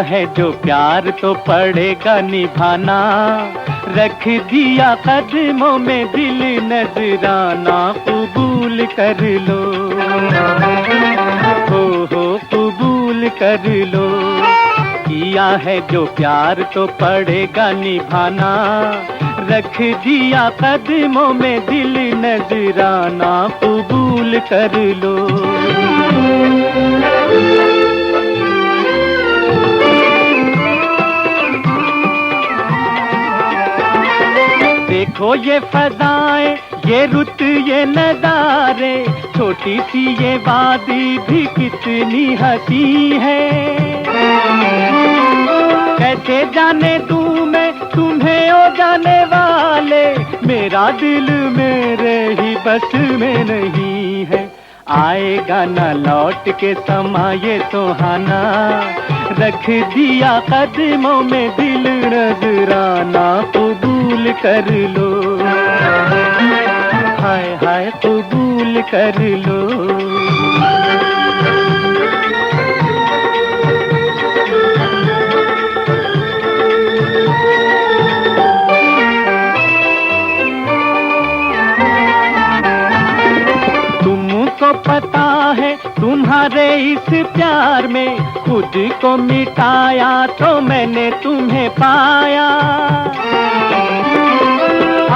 है जो प्यार तो पड़ेगा निभाना, रख दिया कदमों में दिल नजराना, कबूल कर लो, हो कबूल कर लो। किया है जो प्यार तो पड़ेगा निभाना, रख दिया कदमों में दिल नजराना, कबूल कर लो। देखो ये फजाएं, ये रुत, ये नजारे, छोटी सी ये वादी भी कितनी हंसी है। कैसे जाने दूं मैं तुम्हें ओ जाने वाले, मेरा दिल मेरे ही बस में नहीं है। आएगा ना लौट के समा ये सुहाना, रख दिया कदमों में दिल नजराना, कबूल कर लो, हाय हाय कबूल कर लो। तुमको पता है तुम्हारे इस प्यार में खुद को मिटाया तो मैंने तुम्हें पाया।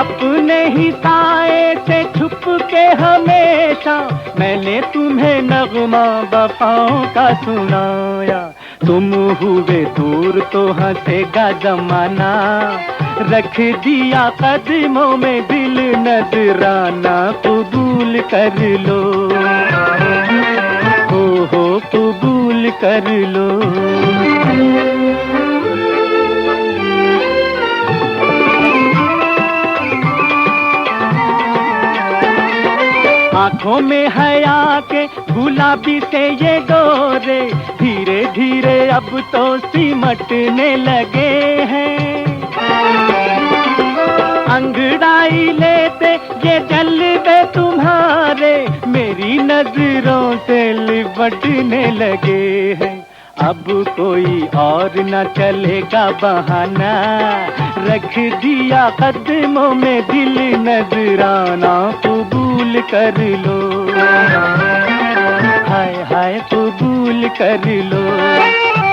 अपने ही साए से छुप के हमेशा मैंने तुम्हें नगमा वफाओं का सुनाया। तुम हुए दूर तो हंसेगा जमाना, रख दिया कदमों में दिल नजराना, कबूल कर लो, हो कबूल कर लो। आँखों में हया के गुलाबी से ये डोरे, धीरे धीरे अब तो सिमटने लगे हैं। अंगड़ाई लेते ये जलवे तुम्हारे, मेरी नजरों से लिपटने लगे हैं। अब कोई और न चलेगा बहाना, रख दिया कदमों में दिल नजराना, कबूल कर लो, हाय हाय कबूल कर लो।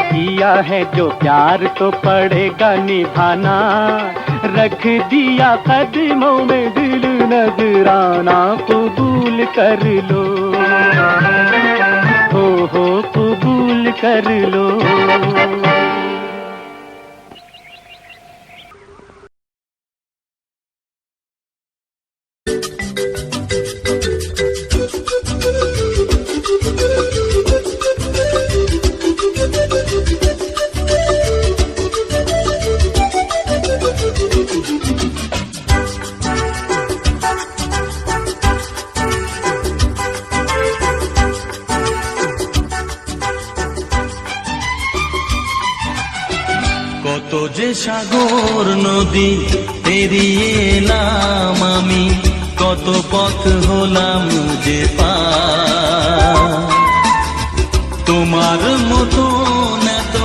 किया है जो प्यार तो पड़ेगा निभाना, रख दिया कदमों में दिल नजराना, कबूल कर लो, हो कबूल कर लो। কত যে সাগর নদী পেরিয়ে এলাম আমি, কত পথ হলাম যে পার। তোমার মতো এত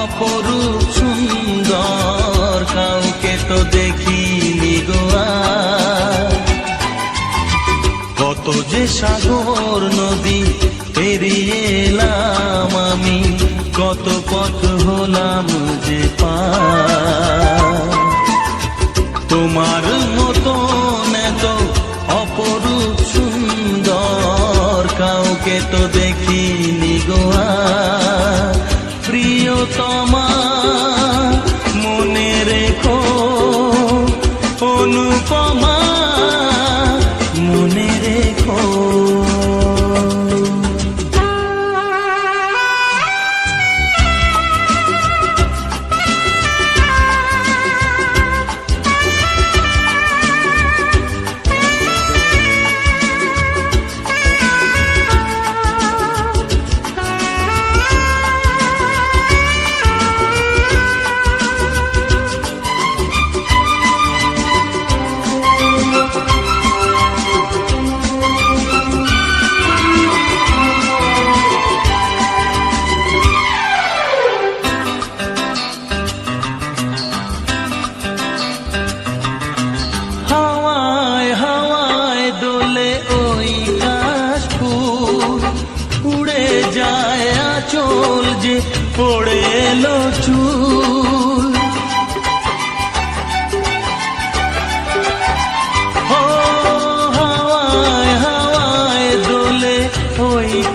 অপরূপ সুন্দর কাউকে তো দেখিনি গো আর। কত যে সাগর নদী পেরিয়ে এলাম আমি, কত পথ হলাম যে পার। তোমার মতো এত অপরূপ সুন্দর কাউকে তো দেখিনি গো আর। প্রিয়তমা মনে রেখো, অনুপমা মনে রেখো।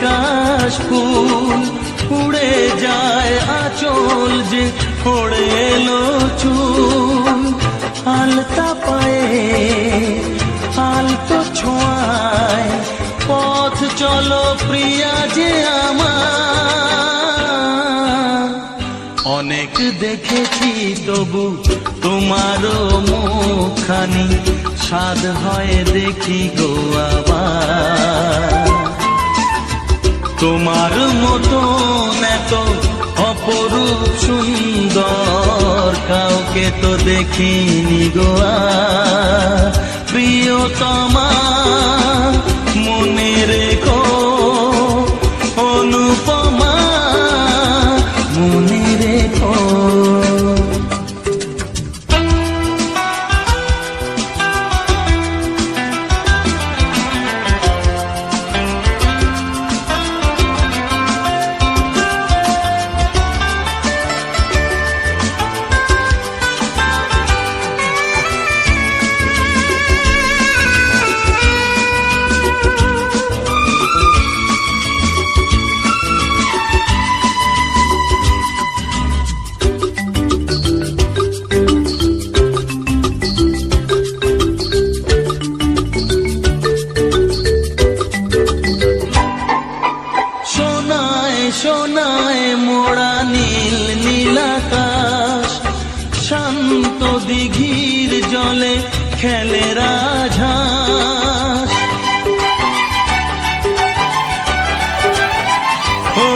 কাশ ফুল উড়ে যায় আঁচল যে ওড়ে এলো চুল আলতা পায়ে আলতো ছোঁয়ায় পথ চলো প্রিয়া যে আমার অনেক দেখেছি তবু তোমারও মুখখানি স্বাদ হয় দেখি গো আবার তোমার মতো এত অপরূপ সুন্দর কাউকে তো দেখিনি গো আর প্রিয়তমা মনে রেখো অনুপমা মনে রেখো সোনায় মোড়া নীল নীলাকাশ শান্ত দিঘির জলে খেলে রাজহাঁস ও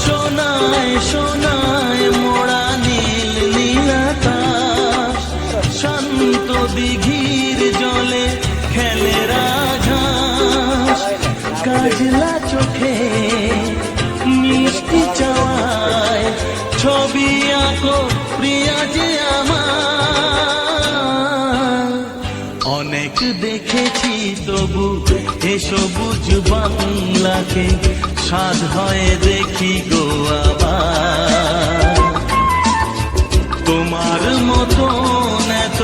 সোনায় সোনায় মোড়া নীল নীলাকাশ শান্ত দিঘির জলে খেলে রাজহাঁস কাজলা চোখে মিষ্টি চাওয়ায় ছবি আঁকো প্রিয়া যে আমার অনেক দেখেছি তবু এ সবুজ বাংলাকে স্বাদ হয় দেখি গো আবার তোমার মতো এত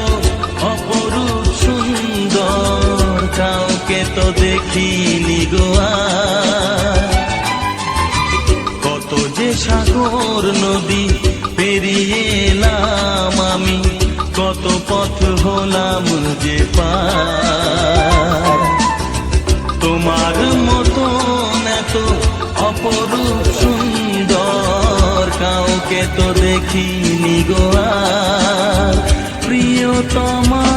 অপরূপ সুন্দর কাউকে তো দেখিনি গো আর যে সাগর নদী পেরিয়ে এলাম আমি কত পথ হলাম যে পার তোমার মতো এত অপরূপ সুন্দর কাউকে তো দেখিনি গো আর প্রিয়তমা